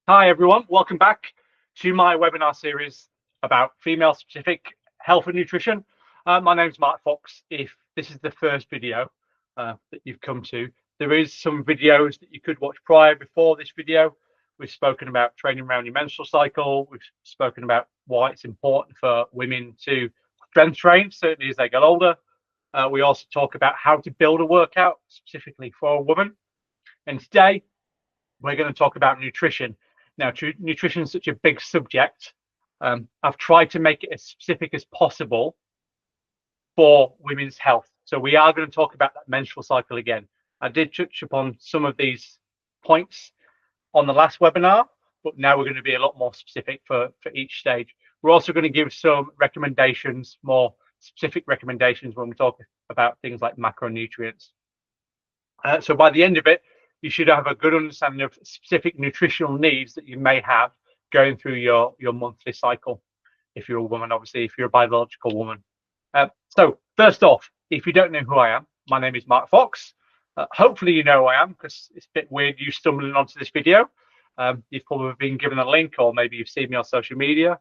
Hi everyone, welcome back to my webinar series about female specific health and nutrition. My name is Mark Fox. If this is the first video that you've come to, there is some videos that you could watch before this video. We've spoken about training around your menstrual cycle. We've spoken about why it's important for women to strength train, certainly as they get older. We also talk about how to build a workout specifically for a woman. And today we're going to talk about nutrition. Now, nutrition is such a big subject. I've tried to make it as specific as possible for women's health. So we are going to talk about that menstrual cycle again. I did touch upon some of these points on the last webinar, but now we're going to be a lot more specific for each stage. We're also going to give some recommendations, more specific recommendations when we talk about things like macronutrients. So by the end of it, you should have a good understanding of specific nutritional needs that you may have going through your monthly cycle. If you're a woman, obviously, if you're a biological woman. So first off, if you don't know who I am, my name is Mark Fox. Hopefully you know who I am, because it's a bit weird you stumbling onto this video. You've probably been given a link, or maybe you've seen me on social media.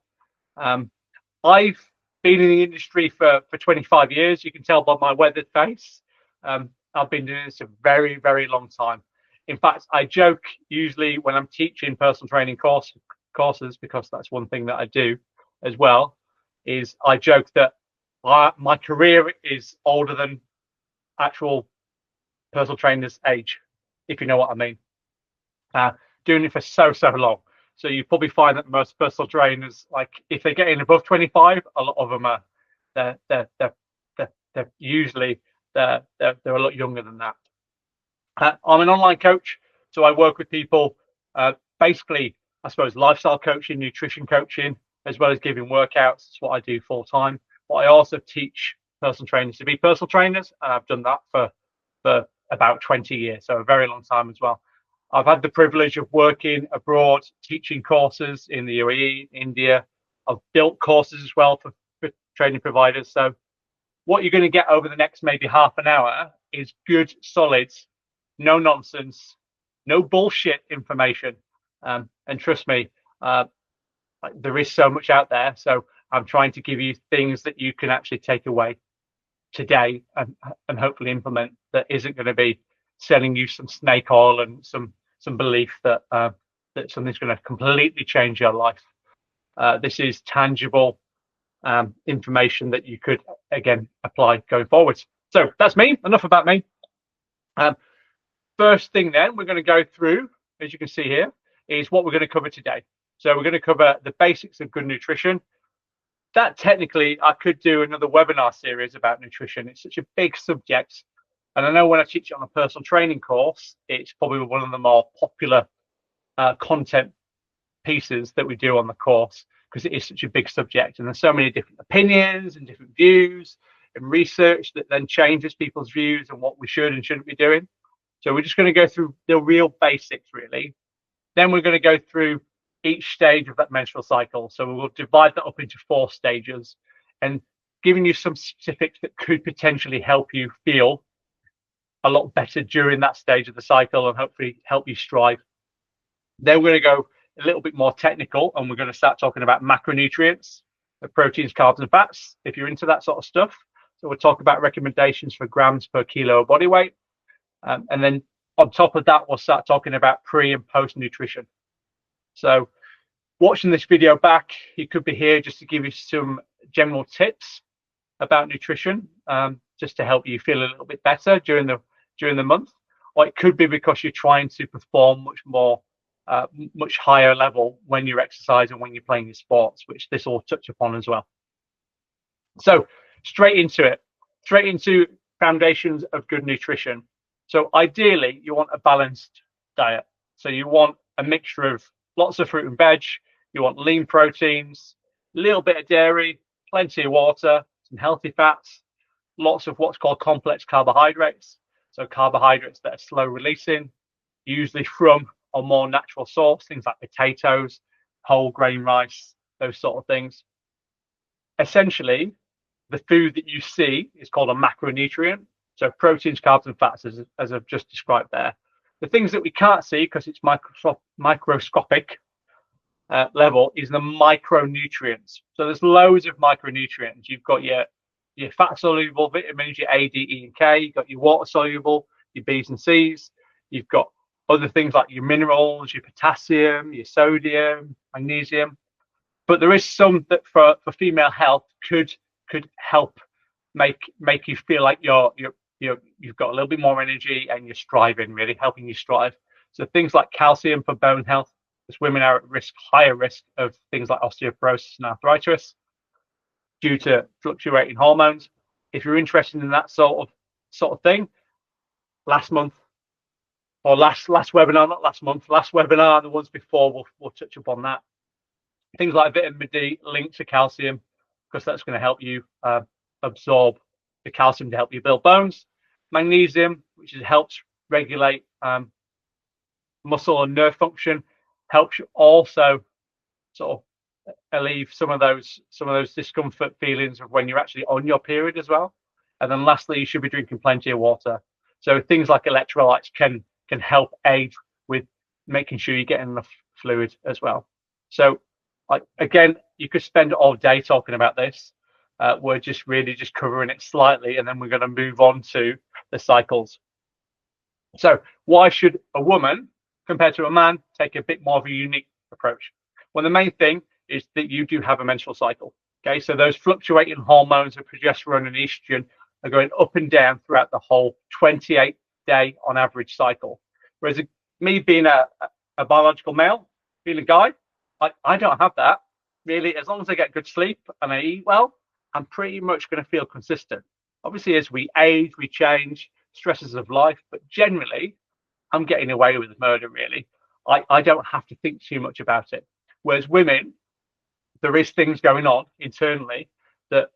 I've been in the industry for 25 years. You can tell by my weathered face. I've been doing this a very, very long time. In fact, I joke usually when I'm teaching personal training courses, because that's one thing that I do as well, is I joke that my career is older than actual personal trainers' age, if you know what I mean. Doing it for so long. So you probably find that most personal trainers, like if they get in above 25, a lot of them are they're usually they're a lot younger than that. I'm an online coach, so I work with people, basically, I suppose, lifestyle coaching, nutrition coaching, as well as giving workouts. That's what I do full time. But I also teach personal trainers to be personal trainers, and I've done that for about 20 years, so a very long time as well. I've had the privilege of working abroad, teaching courses in the UAE, India. I've built courses as well for training providers. So what you're going to get over the next maybe half an hour is good, solid, no nonsense, no bullshit information. And trust me, there is so much out there. So I'm trying to give you things that you can actually take away today and hopefully implement, that isn't going to be selling you some snake oil and some belief that that something's going to completely change your life. This is tangible information that you could, again, apply going forwards. So that's me. Enough about me. First thing then we're going to go through, as you can see here, is what we're going to cover today. So we're going to cover the basics of good nutrition. That technically, I could do another webinar series about nutrition. It's such a big subject. And I know when I teach it on a personal training course, it's probably one of the more popular content pieces that we do on the course, because it is such a big subject. And there's so many different opinions and different views and research that then changes people's views on what we should and shouldn't be doing. So we're just going to go through the real basics, really. Then we're going to go through each stage of that menstrual cycle. So we'll divide that up into 4 stages, and giving you some specifics that could potentially help you feel a lot better during that stage of the cycle and hopefully help you strive. Then we're going to go a little bit more technical, and we're going to start talking about macronutrients, the proteins, carbs, and fats, if you're into that sort of stuff. So we'll talk about recommendations for grams per kilo of body weight. And then on top of that, we'll start talking about pre and post nutrition. So watching this video back, you could be here just to give you some general tips about nutrition, just to help you feel a little bit better during the month. Or it could be because you're trying to perform much higher level when you're exercising, when you're playing your sports, which this will touch upon as well. So straight into foundations of good nutrition. So ideally, you want a balanced diet. So you want a mixture of lots of fruit and veg. You want lean proteins, a little bit of dairy, plenty of water, some healthy fats, lots of what's called complex carbohydrates. So carbohydrates that are slow releasing, usually from a more natural source, things like potatoes, whole grain rice, those sort of things. Essentially, the food that you see is called a macronutrient. So proteins, carbs, and fats, as I've just described there. The things that we can't see because it's microscopic level is the micronutrients. So there's loads of micronutrients. You've got your fat soluble vitamins, your A, D, E, and K. You've got your water soluble, your B's and C's. You've got other things like your minerals, your potassium, your sodium, magnesium. But there is some that for female health could help make you feel like you've got a little bit more energy and you're striving, really helping you strive. So things like calcium for bone health, because women are at higher risk of things like osteoporosis and arthritis due to fluctuating hormones. If you're interested in that sort of thing, last webinar, the ones before, we'll touch upon that. Things like vitamin D linked to calcium, because that's going to help you absorb the calcium to help you build bones. Magnesium, which helps regulate muscle and nerve function, helps you also sort of alleviate some of those discomfort feelings of when you're actually on your period as well. And then lastly, you should be drinking plenty of water. So things like electrolytes can help aid with making sure you're getting enough fluid as well. So again, you could spend all day talking about this. We're just covering it slightly, and then we're going to move on to the cycles. So why should a woman, compared to a man, take a bit more of a unique approach? Well, the main thing is that you do have a menstrual cycle. Okay, so those fluctuating hormones of progesterone and estrogen are going up and down throughout the whole 28-day on average cycle. Whereas me being a biological male, being a guy, I don't have that. Really, as long as I get good sleep and I eat well, I'm pretty much going to feel consistent. Obviously, as we age, we change, stresses of life, but generally, I'm getting away with murder, really. I don't have to think too much about it. Whereas women, there is things going on internally that,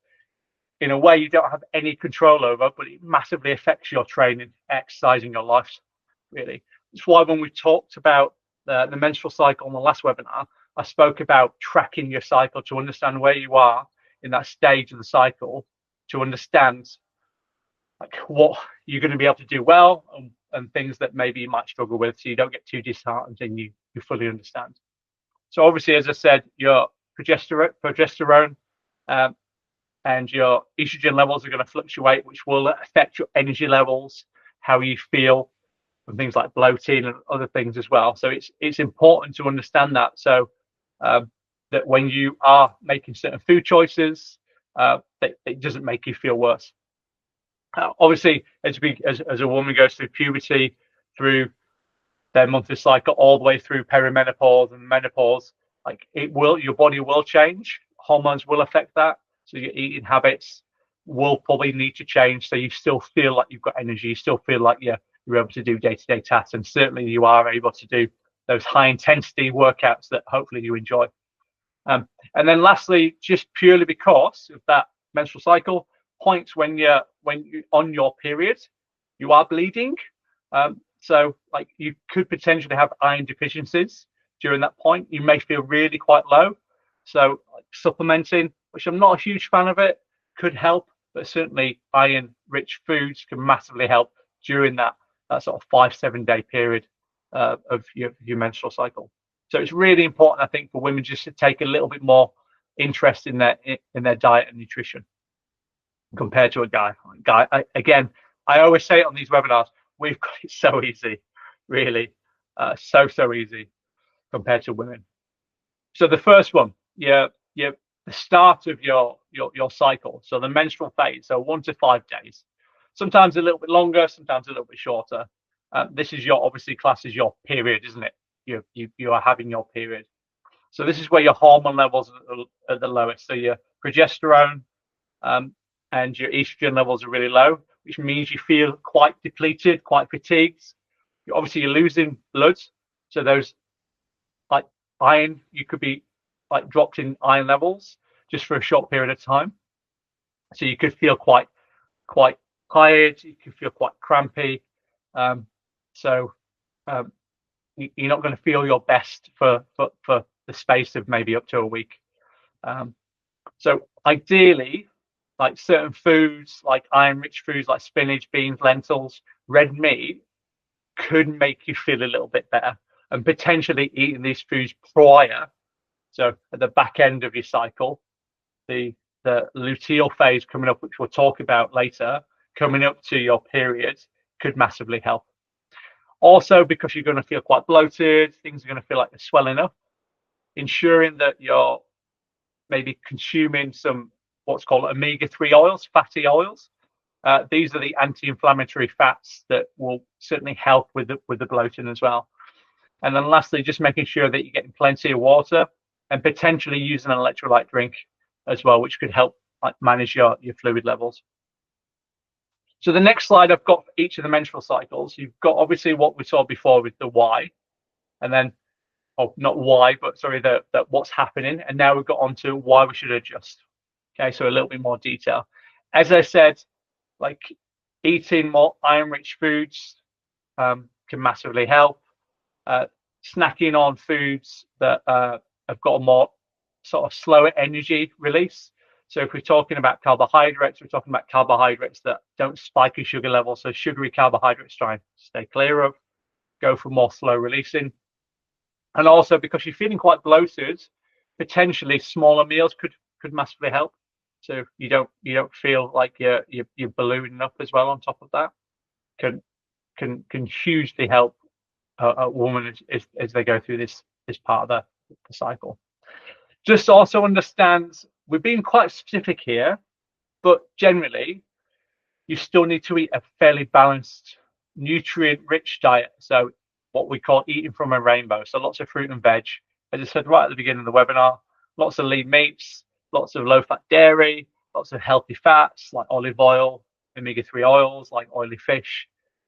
in a way, you don't have any control over, but it massively affects your training, exercising, your life, really. That's why when we talked about the menstrual cycle on the last webinar, I spoke about tracking your cycle to understand where you are in that stage of the cycle, to understand what you're going to be able to do well and things that maybe you might struggle with, so you don't get too disheartened and you fully understand. So obviously, as I said, your progesterone and your estrogen levels are going to fluctuate, which will affect your energy levels, how you feel, and things like bloating and other things as well. So it's important to understand that, so that when you are making certain food choices, that it doesn't make you feel worse. Obviously, as a woman goes through puberty, through their monthly cycle, all the way through perimenopause and menopause, your body will change. Hormones will affect that. So your eating habits will probably need to change. So you still feel like you've got energy. You still feel like you're able to do day-to-day tasks, and certainly you are able to do those high-intensity workouts that hopefully you enjoy. And then lastly, just purely because of that menstrual cycle, points when you're on your period, you are bleeding. So you could potentially have iron deficiencies during that point. You may feel really quite low. So supplementing, which I'm not a huge fan of it, could help, but certainly iron-rich foods can massively help during that sort of 5-7 day period of your menstrual cycle. So it's really important, I think, for women just to take a little bit more interest in their diet and nutrition compared to a guy. Again, I always say it on these webinars, we've got it so easy, really, so easy compared to women. So the first one, the start of your cycle, so the menstrual phase, so 1 to 5 days, sometimes a little bit longer, sometimes a little bit shorter. This is obviously classed as your period, isn't it? You are having your period. So this is where your hormone levels are at the lowest. So your progesterone and your estrogen levels are really low, which means you feel quite depleted, quite fatigued. Obviously, you're losing blood. So those iron, you could be dropped in iron levels just for a short period of time. So you could feel quite tired. You could feel quite crampy. You're not going to feel your best for the space of maybe up to a week. So ideally, certain foods, like iron-rich foods like spinach, beans, lentils, red meat, could make you feel a little bit better. And potentially eating these foods prior So at the back end of your cycle, the luteal phase coming up, which we'll talk about later, coming up to your period, could massively help. Also, because you're going to feel quite bloated, things are going to feel like they're swelling up, ensuring that you're maybe consuming some what's called omega-3 oils, fatty oils. These are the anti-inflammatory fats that will certainly help with the bloating as well. And then lastly, just making sure that you're getting plenty of water and potentially using an electrolyte drink as well, which could help manage your fluid levels. So the next slide I've got for each of the menstrual cycles. You've got obviously what we saw before with the why, and then, oh, not why, but sorry, the what's happening. And now we've got on to why we should adjust. Okay, so a little bit more detail. As I said, like eating more iron-rich foods can massively help. Snacking on foods that have got a more sort of slower energy release. So if we're talking about carbohydrates, we're talking about carbohydrates that don't spike in sugar levels. So sugary carbohydrates, try and stay clear of. Go for more slow releasing. And also, because you're feeling quite bloated, potentially smaller meals could massively help. So you don't feel like you're ballooning up as well. On top of that, can hugely help a woman as they go through this part of the cycle. Just also understand, we're being quite specific here, but generally you still need to eat a fairly balanced, nutrient-rich diet. So what we call eating from a rainbow. So lots of fruit and veg. As I said right at the beginning of the webinar, lots of lean meats, lots of low-fat dairy, lots of healthy fats like olive oil, omega-3 oils like oily fish,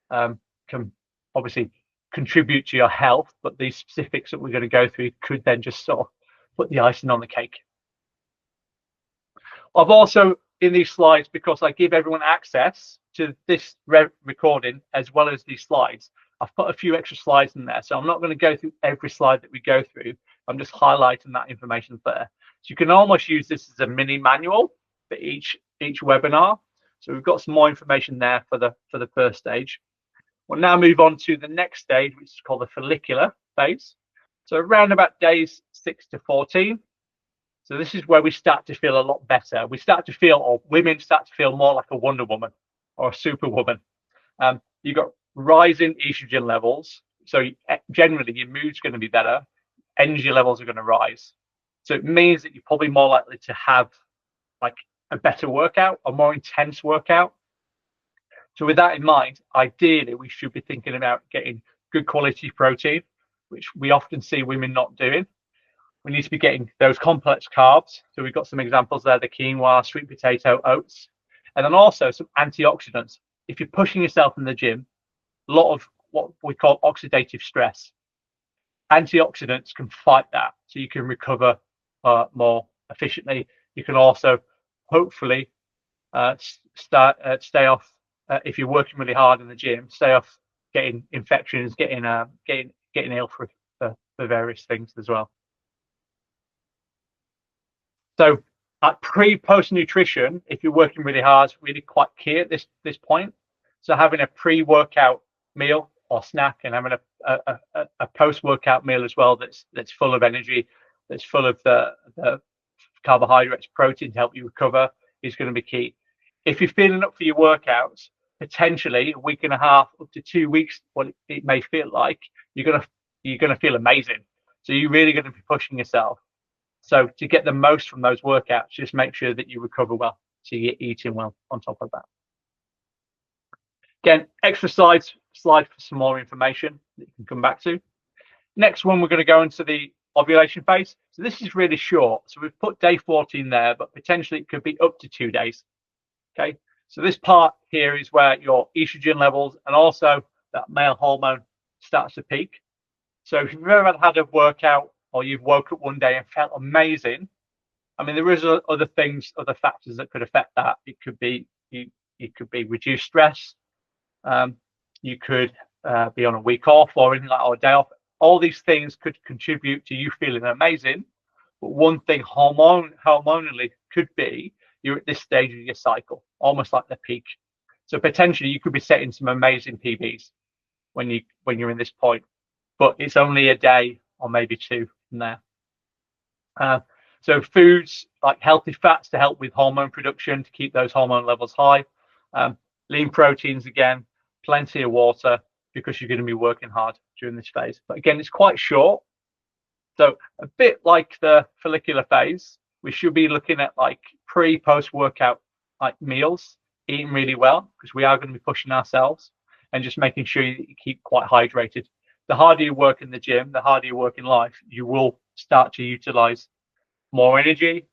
can obviously contribute to your health, but these specifics that we're going to go through could then just sort of put the icing on the cake. I've also, in these slides, because I give everyone access to this recording as well as these slides, I've put a few extra slides in there. So I'm not going to go through every slide that we go through. I'm just highlighting that information there. So you can almost use this as a mini manual for each webinar. So we've got some more information there for the first stage. We'll now move on to the next stage, which is called the follicular phase. So around about days 6 to 14. So this is where we start to feel a lot better. We start to feel, or women start to feel more like a Wonder Woman or a superwoman. You've got rising estrogen levels. So generally your mood's going to be better. Energy levels are going to rise. So it means that you're probably more likely to have like a better workout, a more intense workout. So with that in mind, ideally, we should be thinking about getting good quality protein, which we often see women not doing. We need to be getting those complex carbs. So we've got some examples there, the quinoa, sweet potato, oats, and then also some antioxidants. If you're pushing yourself in the gym, a lot of what we call oxidative stress. Antioxidants can fight that, so you can recover more efficiently. You can also hopefully stay off, if you're working really hard in the gym, stay off getting infections, getting ill for various things as well. So at pre-post nutrition, if you're working really hard, it's really quite key at this point. So having a pre-workout meal or snack, and having a post-workout meal as well that's full of energy, that's full of the carbohydrates, protein to help you recover, is going to be key. If you're feeling up for your workouts, potentially a week and a half up to 2 weeks, what it may feel like, you're gonna feel amazing. So you're really going to be pushing yourself. So to get the most from those workouts, just make sure that you recover well, so you're eating well on top of that. Again, extra slide for some more information that you can come back to. Next one, we're going to go into the ovulation phase. So this is really short. So we've put day 14 there, but potentially it could be up to 2 days. Okay, so this part here is where your estrogen levels and also that male hormone starts to peak. So if you've ever had a workout or you've woke up one day and felt amazing, I mean, there is other things, other factors that could affect that. It could be reduced stress. You could be on a week off or anything like, or a day off. All these things could contribute to you feeling amazing. But one thing hormonally could be you're at this stage of your cycle, almost like the peak. So potentially you could be setting some amazing PBs when you're in this point, but it's only a day or maybe 2 from there. So foods like healthy fats to help with hormone production, to keep those hormone levels high. Lean proteins, again, plenty of water, because you're going to be working hard during this phase. But again, it's quite short. So a bit like the follicular phase, we should be looking at like post workout like meals, eating really well, because we are going to be pushing ourselves, and just making sure you keep quite hydrated. The harder you work in the gym, the harder you work in life, you will start to utilize more energy.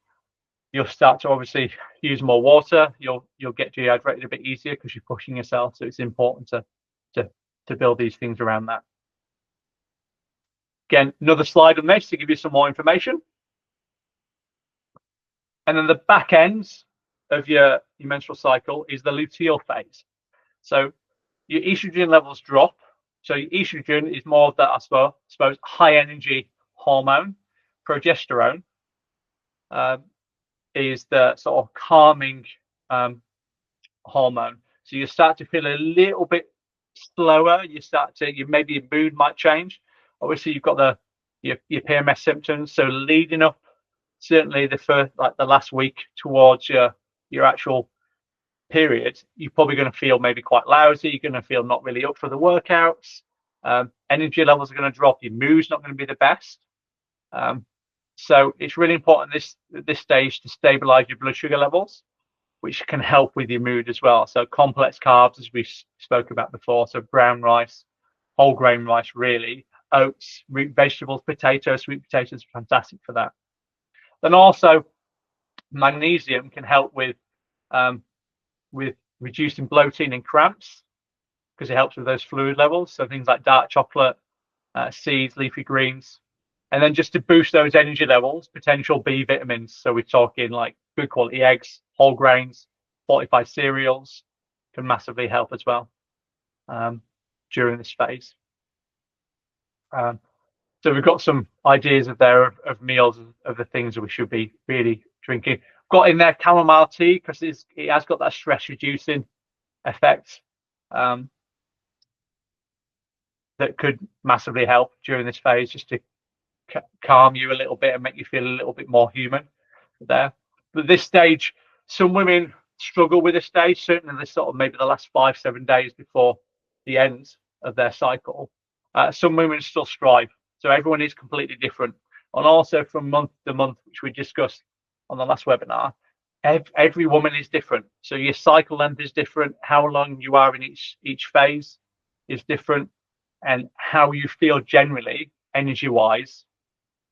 You'll start to obviously use more water. You'll get dehydrated a bit easier because you're pushing yourself. So it's important to build these things around that. Again, another slide on this to give you some more information. And then the back ends of your menstrual cycle is the luteal phase. So your estrogen levels drop. So your estrogen is more of that, I suppose, high energy hormone. Progesterone is the sort of calming hormone. So you start to feel a little bit slower. Maybe your mood might change. Obviously, you've got your PMS symptoms. So leading up, certainly the last week towards your actual period, you're probably going to feel maybe quite lousy. You're going to feel not really up for the workouts. Energy levels are going to drop. Your mood's not going to be the best. So it's really important at this stage to stabilize your blood sugar levels, which can help with your mood as well. So complex carbs, as we spoke about before, so brown rice, whole grain rice, really, oats, root vegetables, potatoes, sweet potatoes, fantastic for that. Then also magnesium can help with reducing bloating and cramps, because it helps with those fluid levels. So things like dark chocolate, seeds, leafy greens. And then just to boost those energy levels, potential B vitamins. So we're talking like good quality eggs, whole grains, fortified cereals can massively help as well during this phase. So we've got some ideas of meals, of the things that we should be really drinking. Got in there chamomile tea, because it has got that stress reducing effect that could massively help during this phase, just to calm you a little bit and make you feel a little bit more human there. But this stage, some women struggle with this stage, certainly this sort of maybe the last 5-7 days before the end of their cycle. Some women still strive. So everyone is completely different. And also from month to month, which we discussed on the last webinar, every woman is different. So your cycle length is different. How long you are in each phase is different. And how you feel generally, energy-wise,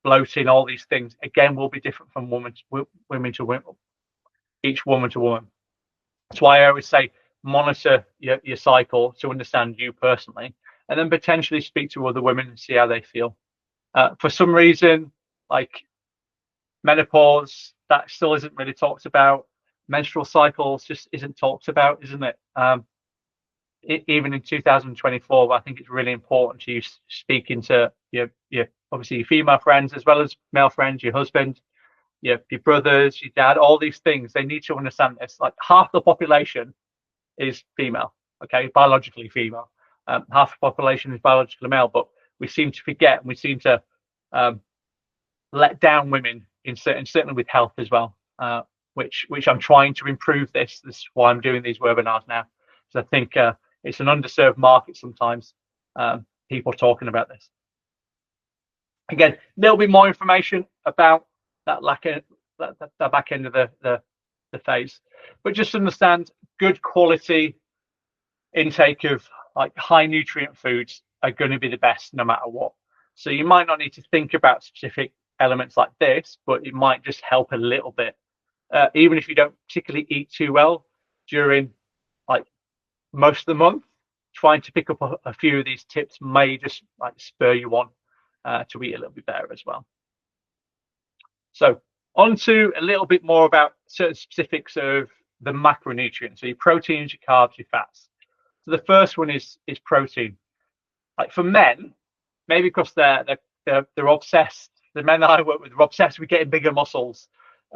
bloating, all these things, again, will be different from women to women, each woman to woman. That's why I always say monitor your cycle to understand you personally, and then potentially speak to other women and see how they feel. For some reason, like menopause, that still isn't really talked about. Menstrual cycles just isn't talked about, isn't it? Even in 2024, I think it's really important to you speaking to your obviously your female friends as well as male friends, your husband, your brothers, your dad, all these things. They need to understand this. Like half the population is female, okay, biologically female. Half the population is biologically male, but we seem to forget, and we seem to let down women certainly with health as well, which I'm trying to improve. This is why I'm doing these webinars now, because I think it's an underserved market sometimes, people talking about this. Again, there'll be more information about that the back end of the phase, but just understand good quality intake of like high nutrient foods are going to be the best no matter what. So you might not need to think about specific elements like this, but it might just help a little bit, even if you don't particularly eat too well during like most of the month. Trying to pick up a few of these tips may just like spur you on to eat a little bit better as well. So on to a little bit more about certain specifics of the macronutrients, so your proteins, your carbs, your fats. So the first one is protein. Like for men, maybe because they're obsessed. The men that I work with are obsessed with getting bigger muscles,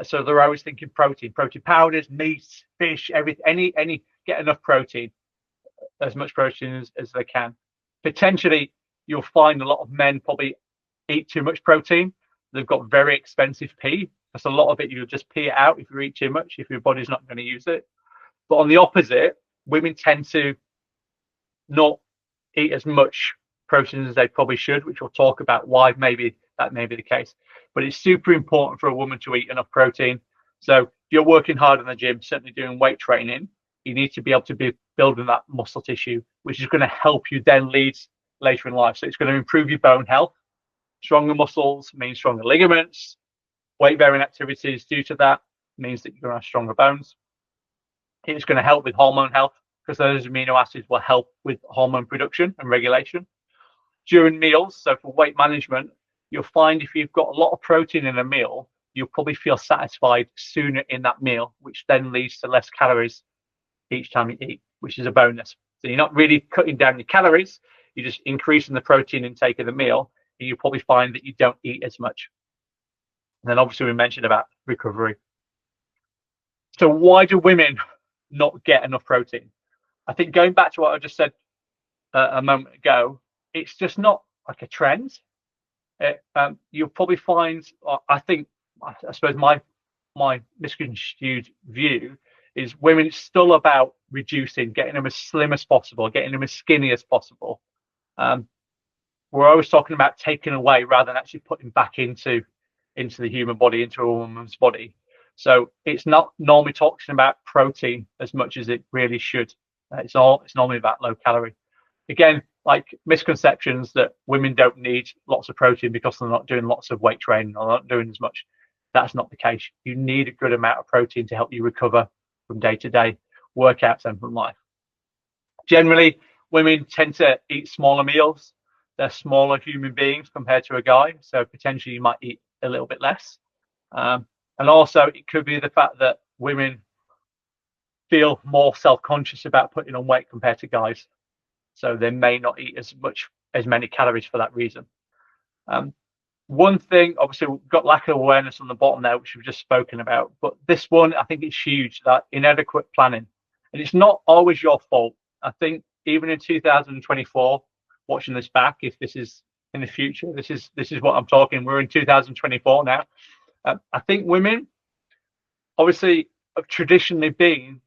so they're always thinking protein powders, meat, fish, everything, any get enough protein, as much protein as they can. Potentially, you'll find a lot of men probably eat too much protein. they've got very expensive pee. Because a lot of it, you'll just pee it out if you eat too much, if your body's not going to use it. But on the opposite, women tend to not eat as much protein as they probably should, which we'll talk about why maybe that may be the case. But it's super important for a woman to eat enough protein. So if you're working hard in the gym, certainly doing weight training, you need to be able to be building that muscle tissue, which is going to help you then lead later in life. So it's going to improve your bone health. Stronger muscles means stronger ligaments. Weight bearing activities due to that means that you're going to have stronger bones. It's going to help with hormone health, because those amino acids will help with hormone production and regulation. During meals, so for weight management, you'll find if you've got a lot of protein in a meal, you'll probably feel satisfied sooner in that meal, which then leads to less calories each time you eat, which is a bonus. So you're not really cutting down your calories, you're just increasing the protein intake of the meal, and you'll probably find that you don't eat as much. And then obviously we mentioned about recovery. So why do women not get enough protein? I think going back to what I just said a moment ago, it's just not like a trend. You'll probably find, I suppose my misconstrued view is women, it's still about reducing, getting them as slim as possible, getting them as skinny as possible. We're always talking about taking away rather than actually putting back into the human body, into a woman's body. So it's not normally talking about protein as much as it really should. It's normally about low calorie. Again, like misconceptions that women don't need lots of protein because they're not doing lots of weight training or not doing as much. That's not the case. You need a good amount of protein to help you recover from day to day workouts and from life. Generally, women tend to eat smaller meals. They're smaller human beings compared to a guy, so potentially you might eat a little bit less. And also, it could be the fact that women feel more self-conscious about putting on weight compared to guys, so they may not eat as many calories for that reason. One thing, obviously, we've got lack of awareness on the bottom there, which we've just spoken about, but this one, I think it's huge, that inadequate planning. And it's not always your fault. I think even in 2024, watching this back, if this is in the future, this is what I'm talking, we're in 2024 now. I think women obviously have traditionally been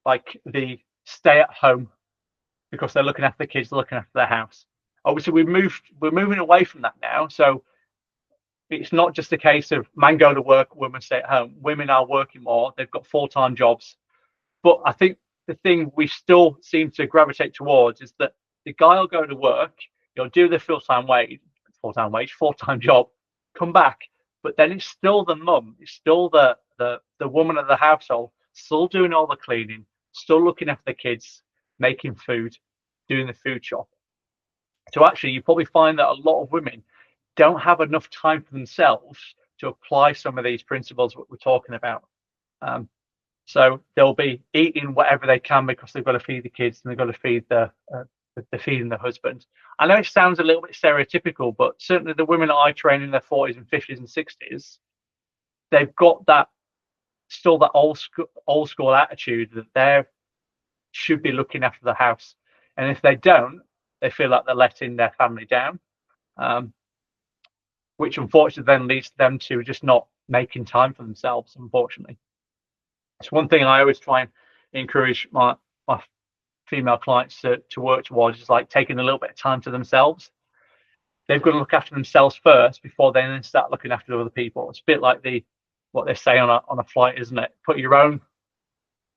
like the stay at home because they're looking after the kids, they're looking after their house. Obviously, we're moving away from that now. So it's not just a case of man go to work, women stay at home. Women are working more, they've got full-time jobs. But I think the thing we still seem to gravitate towards is that the guy will go to work, he'll do the full-time job, come back, but then it's still the mum, it's still the woman of the household, still doing all the cleaning, still looking after the kids, making food, doing the food shop. So actually, you probably find that a lot of women don't have enough time for themselves to apply some of these principles that we're talking about. So they'll be eating whatever they can because they've got to feed the kids and they've got to feed they're feeding the husband. I know it sounds a little bit stereotypical, but certainly the women that I train in their 40s and 50s and 60s, they've got that old school attitude that they should be looking after the house, and if they don't, they feel like they're letting their family down, which unfortunately then leads them to just not making time for themselves, unfortunately. It's one thing I always try and encourage my female clients to work towards, is like taking a little bit of time to themselves. They've got to look after themselves first before they then start looking after other people. It's a bit like what they say on a flight, isn't it? Put your own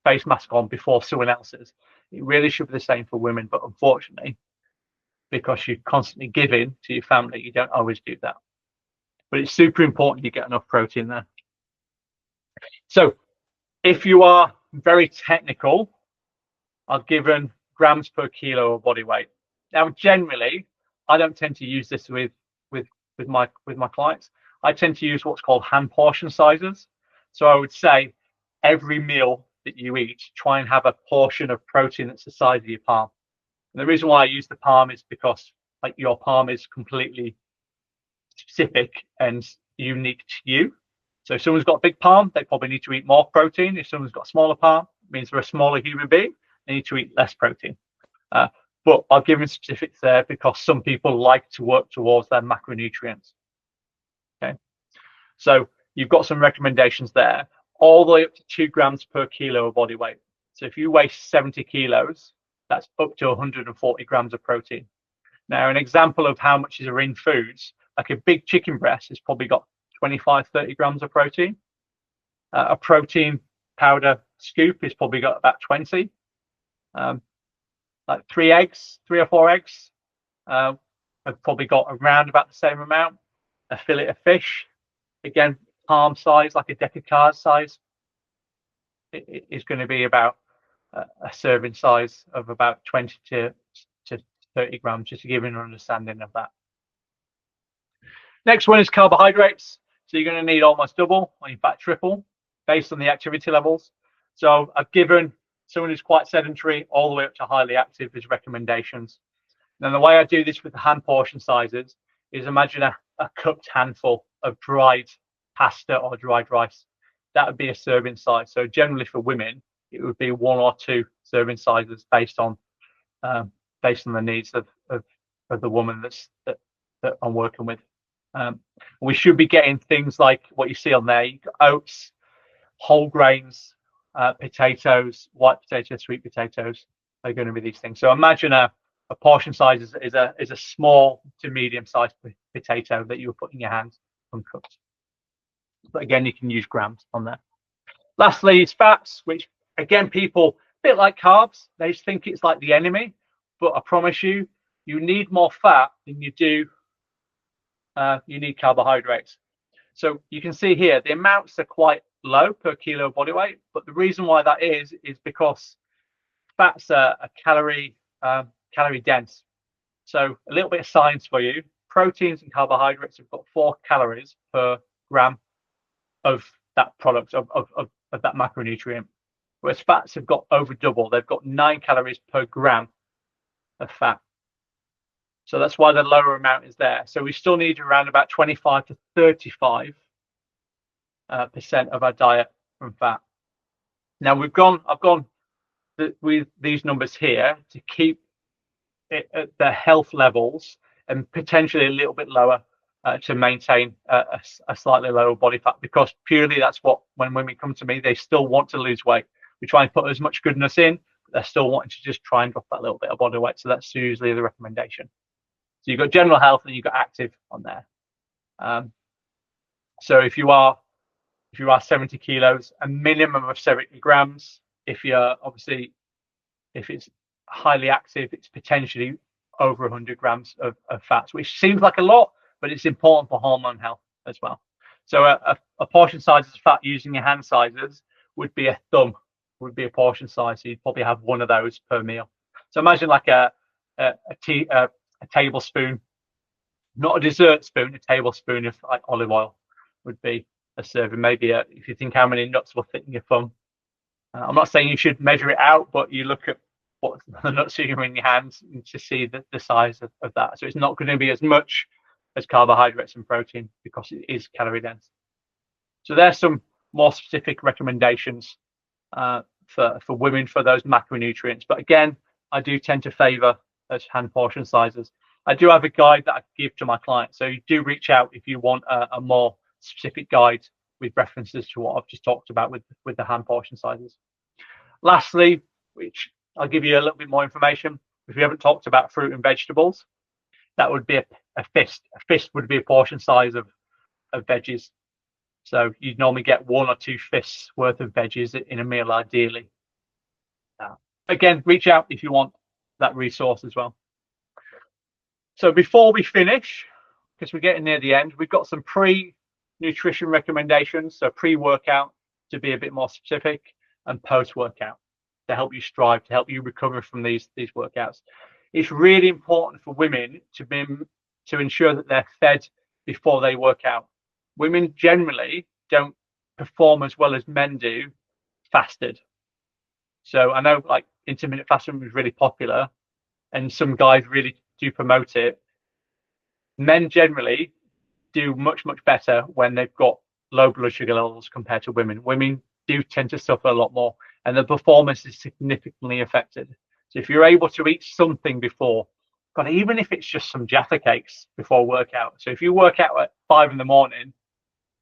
face mask on before someone else's. It really should be the same for women, but unfortunately, because you're constantly giving to your family, you don't always do that. But it's super important you get enough protein there. So if you are very technical, are given grams per kilo of body weight. Now, generally, I don't tend to use this with my clients. I tend to use what's called hand portion sizes. So I would say every meal that you eat, try and have a portion of protein that's the size of your palm. And the reason why I use the palm is because like your palm is completely specific and unique to you. So if someone's got a big palm, they probably need to eat more protein. If someone's got a smaller palm, it means they're a smaller human being. They need to eat less protein. But I've given specifics there because some people like to work towards their macronutrients. Okay. So you've got some recommendations there, all the way up to 2 grams per kilo of body weight. So if you weigh 70 kilos, that's up to 140 grams of protein. Now, an example of how much is in foods, like a big chicken breast has probably got 25, 30 grams of protein. A protein powder scoop has probably got about 20. Like 3 or 4 eggs have probably got around about the same amount. A fillet of fish, again, palm size, like a deck of cards size, it is going to be about a serving size of about 20 to 30 grams, just to give you an understanding of that. Next one is carbohydrates. So you're going to need almost double, or in fact triple, based on the activity levels. So I've given someone who's quite sedentary all the way up to highly active as recommendations. Now, the way I do this with the hand portion sizes is imagine a cupped handful of dried pasta or dried rice. That would be a serving size. So generally for women, it would be 1 or 2 serving sizes based on the needs of the woman that I'm working with. We should be getting things like what you see on there. You've got oats, whole grains, potatoes, white potatoes, sweet potatoes are going to be these things. So imagine a portion size is a small to medium sized potato that you would put in your hand uncooked. But again, you can use grams on there. Lastly is fats, which again, people, a bit like carbs, they just think it's like the enemy, but I promise you, you need more fat than you do you need carbohydrates. So you can see here, the amounts are quite low per kilo of body weight, but the reason why that is because fats are calorie dense. So a little bit of science for you. Proteins and carbohydrates have got 4 calories per gram of that product, of that macronutrient, whereas fats have got over double. They've got 9 calories per gram of fat. So that's why the lower amount is there. So we still need around about 25 to 35% of our diet from fat. Now I've gone with these numbers here to keep it at the health levels and potentially a little bit lower to maintain a slightly lower body fat, because purely that's what, when women come to me, they still want to lose weight. We try and put as much goodness in, but they're still wanting to just try and drop that little bit of body weight. So that's usually the recommendation. So you've got general health and you've got active on there. So if you are 70 kilos, a minimum of 70 grams. If it's highly active, it's potentially over 100 grams of fats, which seems like a lot, but it's important for hormone health as well. So a portion size of fat using your hand sizes would be a thumb, would be a portion size. So you'd probably have 1 of those per meal. So imagine like a tablespoon, not a dessert spoon, a tablespoon of like olive oil would be a serving. Maybe if you think how many nuts will fit in your thumb. I'm not saying you should measure it out, but you look at what the nuts are in your hands to see the size of that. So it's not going to be as much as carbohydrates and protein because it is calorie dense. So there's some more specific recommendations for women for those macronutrients. But again, I do tend to favor those hand portion sizes. I do have a guide that I give to my clients. So you do reach out if you want a more specific guide with references to what I've just talked about with the hand portion sizes. Lastly, which I'll give you a little bit more information, if we haven't talked about fruit and vegetables, that would be a fist. A fist would be a portion size of veggies. So you'd normally get 1 or 2 fists worth of veggies in a meal, ideally. Again, reach out if you want that resource as well. So before we finish, because we're getting near the end, we've got some pre-nutrition recommendations. So pre-workout to be a bit more specific, and post-workout to help you strive, to help you recover from these workouts. It's really important for women to ensure that they're fed before they work out. Women generally don't perform as well as men do fasted. So I know like intermittent fasting was really popular and some guys really do promote it. Men generally do much better when they've got low blood sugar levels compared to women. Women do tend to suffer a lot more, and the performance is significantly affected. So if you're able to eat something before, God, even if it's just some Jaffa cakes before workout. So if you work out at 5 in the morning,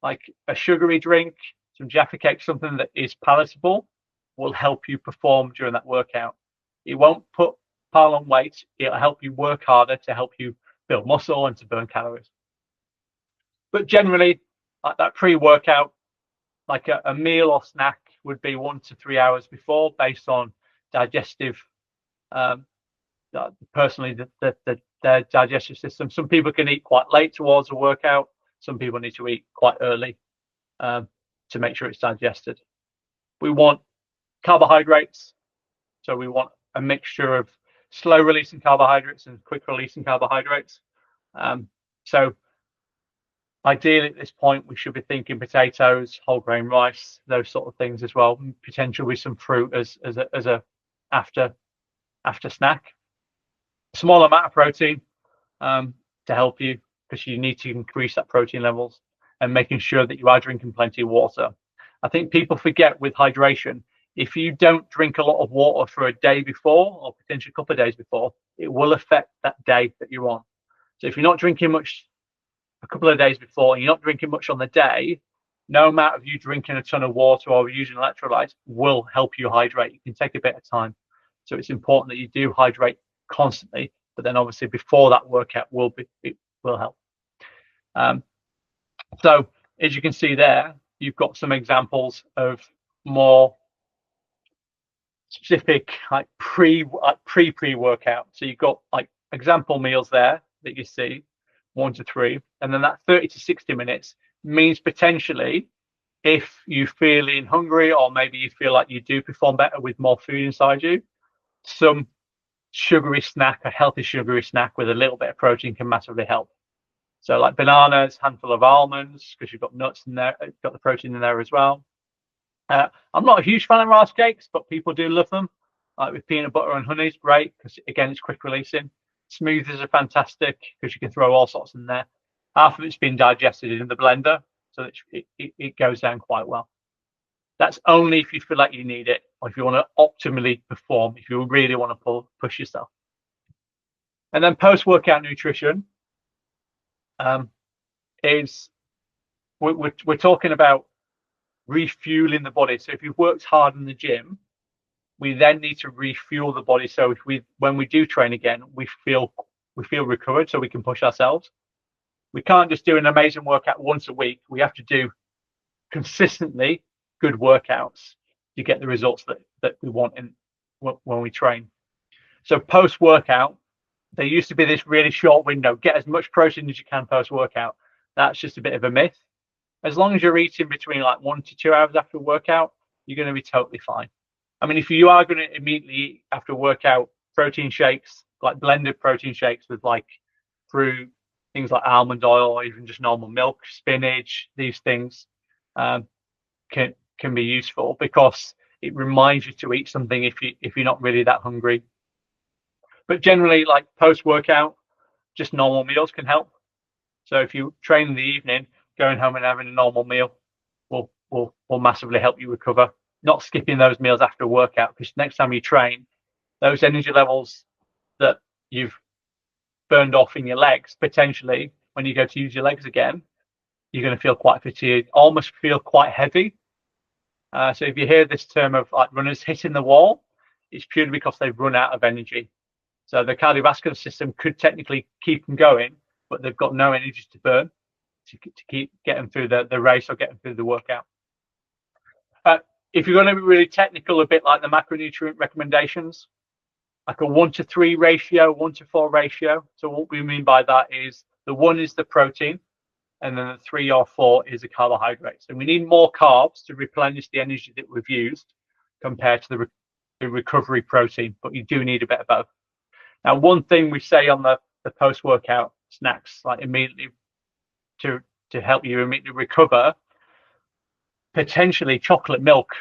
like a sugary drink, some Jaffa cake, something that is palatable, will help you perform during that workout. It won't pile on weight. It'll help you work harder to help you build muscle and to burn calories. But generally, like that pre-workout, like a meal or snack would be 1 to 3 hours before, based on digestive, personally, their digestive system. Some people can eat quite late towards a workout. Some people need to eat quite early to make sure it's digested. We want carbohydrates, so we want a mixture of slow releasing carbohydrates and quick releasing carbohydrates. So ideally at this point, we should be thinking potatoes, whole grain rice, those sort of things as well. Potentially with some fruit as a after snack. Small amount of protein to help you, because you need to increase that protein levels, and making sure that you are drinking plenty of water. I think people forget with hydration, if you don't drink a lot of water for a day before, or potentially a couple of days before, it will affect that day that you're on. So if you're not drinking much a couple of days before and you're not drinking much on the day, no amount of you drinking a ton of water or using electrolytes will help you hydrate. It can take a bit of time. So it's important that you do hydrate constantly, but then obviously before that workout it will help. So as you can see there, you've got some examples of more specific like pre-workout. So you've got like example meals there that you see, 1 to 3, and then that 30 to 60 minutes means potentially, if you're feeling hungry, or maybe you feel like you do perform better with more food inside you, some sugary snack, a healthy sugary snack with a little bit of protein can massively help. So like bananas, handful of almonds, because you've got nuts in there, got the protein in there as well. I'm not a huge fan of rice cakes, but people do love them. Like with peanut butter and honey, it's great because again, it's quick releasing. Smoothies are fantastic because you can throw all sorts in there. Half of it's been digested in the blender, so that it goes down quite well. That's only if you feel like you need it, or if you want to optimally perform, if you really want to push yourself. And then post-workout nutrition is we're talking about refueling the body. So if you've worked hard in the gym, we then need to refuel the body. So when we do train again, we feel recovered, so we can push ourselves. We can't just do an amazing workout once a week. We have to do consistently good workouts to get the results that we want when we train. So post-workout, there used to be this really short window, get as much protein as you can post-workout. That's just a bit of a myth. As long as you're eating between like 1 to 2 hours after a workout, you're going to be totally fine. I mean, if you are going to immediately eat after workout, protein shakes, like blended protein shakes with like fruit, things like almond oil, or even just normal milk, spinach, these things can be useful, because it reminds you to eat something if you're not really that hungry. But generally, like post-workout, just normal meals can help. So if you train in the evening, going home and having a normal meal will massively help you recover. Not skipping those meals after a workout, because next time you train, those energy levels that you've burned off in your legs, potentially when you go to use your legs again, you're going to feel quite fatigued, almost feel quite heavy. So if you hear this term of like runners hitting the wall, it's purely because they've run out of energy. So the cardiovascular system could technically keep them going, but they've got no energy to burn to keep getting through the race or getting through the workout. If you're going to be really technical, a bit like the macronutrient recommendations, like a 1 to 3 ratio, 1 to 4 ratio. So what we mean by that is the 1 is the protein, and then the 3 or 4 is the carbohydrates. And we need more carbs to replenish the energy that we've used compared to the recovery protein, but you do need a bit of both. Now, one thing we say on the post-workout snacks, like immediately to help you immediately recover, potentially chocolate milk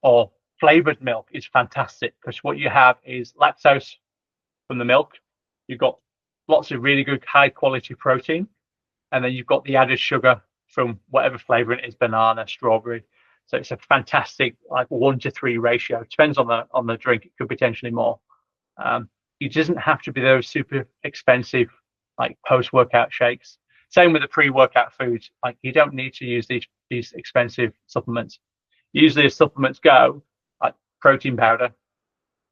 or flavored milk is fantastic, because what you have is lactose from the milk. You've got lots of really good high quality protein, and then you've got the added sugar from whatever flavor it is, banana, strawberry. So it's a fantastic like 1 to 3 ratio. It depends on the drink. It could potentially more. It doesn't have to be those super expensive like post-workout shakes. Same with the pre-workout foods. Like, you don't need to use these expensive supplements. Usually as supplements go, like protein powder,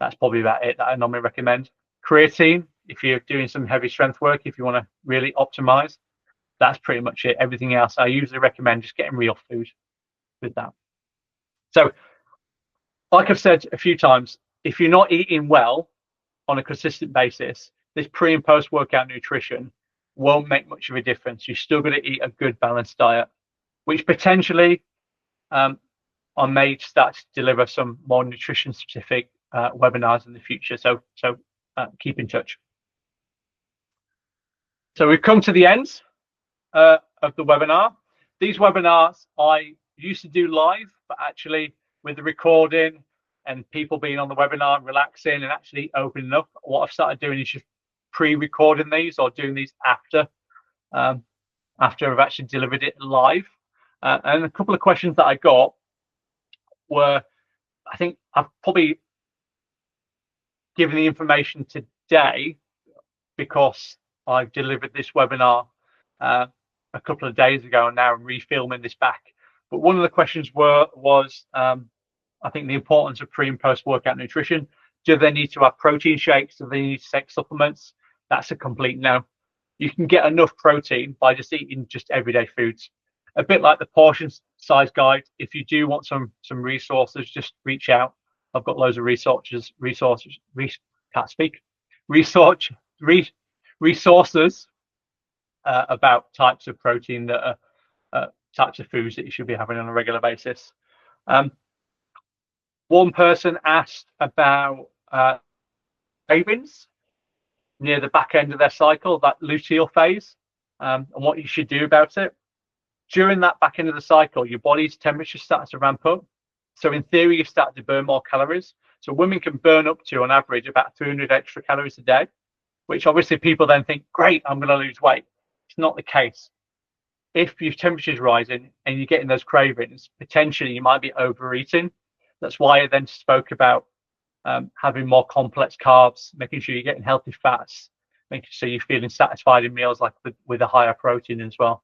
that's probably about it that I normally recommend. Creatine, if you're doing some heavy strength work, if you want to really optimize, that's pretty much it. Everything else, I usually recommend just getting real food with that. So, like I've said a few times, if you're not eating well on a consistent basis, this pre and post workout nutrition won't make much of a difference. You're still going to eat a good balanced diet, which potentially I may start to deliver some more nutrition specific webinars in the future. So keep in touch. So we've come to the end of the webinar. These webinars I used to do live, but actually with the recording and people being on the webinar, relaxing and actually opening up, what I've started doing is just pre-recording these or doing these after I've actually delivered it live. And a couple of questions that I got were, I think I've probably given the information today because I've delivered this webinar a couple of days ago, and now I'm refilming this back. But one of the questions was I think the importance of pre and post workout nutrition. Do they need to have protein shakes? Do they need to take supplements? That's a complete no. You can get enough protein by just eating just everyday foods. A bit like the portion size guide. If you do want some resources, just reach out. I've got loads of resources about types of protein that are types of foods that you should be having on a regular basis. One person asked about cravings near the back end of their cycle, that luteal phase, and what you should do about it. During that back end of the cycle, your body's temperature starts to ramp up. So in theory, you start to burn more calories. So women can burn up to, on average, about 300 extra calories a day, which obviously people then think, great, I'm going to lose weight. It's not the case. If your temperature is rising and you're getting those cravings, potentially you might be overeating. That's why I then spoke about having more complex carbs, making sure you're getting healthy fats, making sure you're feeling satisfied in meals like with a higher protein as well.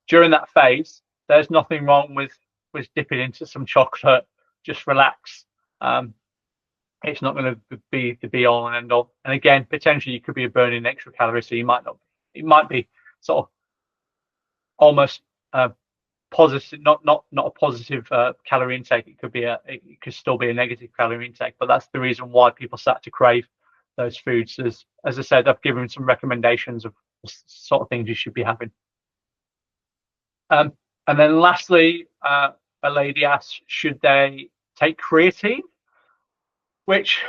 During that phase, there's nothing wrong with dipping into some chocolate. Just relax. It's not going to be the be all and end all. And again, potentially you could be burning extra calories, so you might not. It might be sort of almost positive, not a positive calorie intake. It could still be a negative calorie intake. But that's the reason why people start to crave those foods. As I said, I've given some recommendations of the sort of things you should be having. And then lastly, a lady asked, should they take creatine? Which,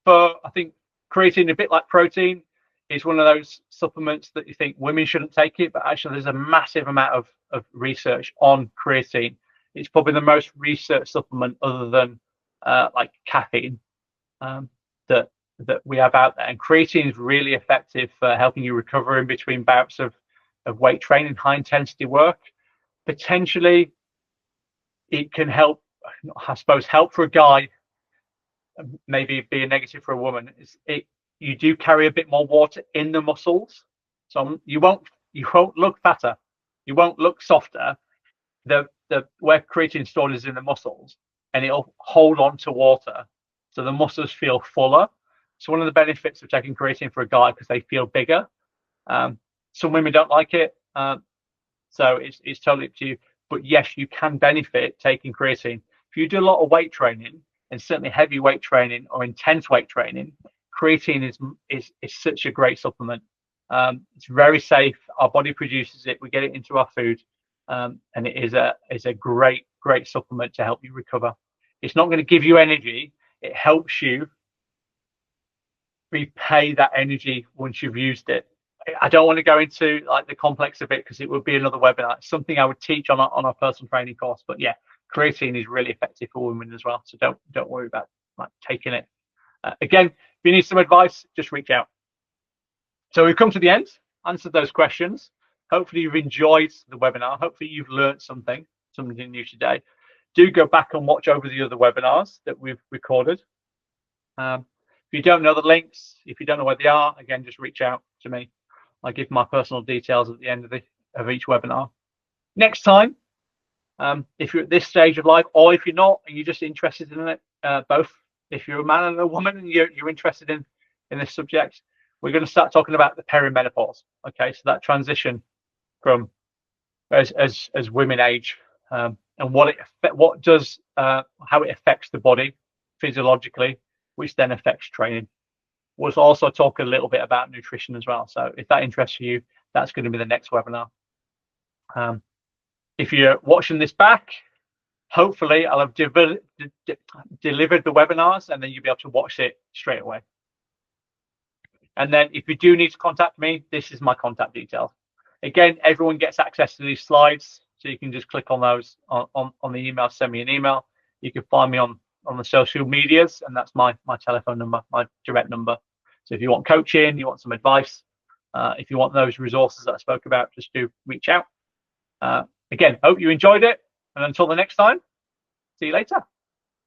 I think creatine, a bit like protein, is one of those supplements that you think women shouldn't take it, but actually there's a massive amount of research on creatine. It's probably the most researched supplement other than like caffeine that we have out there. And creatine is really effective for helping you recover in between bouts of weight training, high intensity work. Potentially it can help, I suppose, help for a guy, maybe be a negative for a woman. You do carry a bit more water in the muscles, so you won't look fatter, you won't look softer. The where creatine stored is in the muscles, and it'll hold on to water, so the muscles feel fuller. So one of the benefits of taking creatine for a guy, because they feel bigger. Some women don't like it, so it's totally up to you. But yes, you can benefit taking creatine if you do a lot of weight training, and certainly heavy weight training or intense weight training. Creatine is such a great supplement. It's very safe. Our body produces it. We get it into our food, and it is a great supplement to help you recover. It's not going to give you energy. It helps you repay that energy once you've used it. I don't want to go into like the complex of it because it would be another webinar. It's something I would teach on our personal training course. But yeah, creatine is really effective for women as well. So don't worry about like taking it. Again, if you need some advice, just reach out. So we've come to the end, answered those questions. Hopefully you've enjoyed the webinar. Hopefully you've learned something new today. Do go back and watch over the other webinars that we've recorded. If you don't know the links, if you don't know where they are, again, just reach out to me. I give my personal details at the end of each webinar. Next time, if you're at this stage of life, or if you're not and you're just interested in it, both, if you're a man and a woman and you're interested in this subject, we're going to start talking about the perimenopause. Okay, so that transition from as women age, and how it affects the body physiologically, which then affects training. We'll also talk a little bit about nutrition as well. So if that interests you, that's going to be the next webinar. If you're watching this back, hopefully I'll have delivered the webinars, and then you'll be able to watch it straight away. And then if you do need to contact me, this is my contact details. Again, everyone gets access to these slides, so you can just click on those on the email, send me an email. You can find me on the social medias, and that's my telephone number, my direct number. So if you want coaching, you want some advice, if you want those resources that I spoke about, just do reach out. Again, hope you enjoyed it, and until the next time, see you later.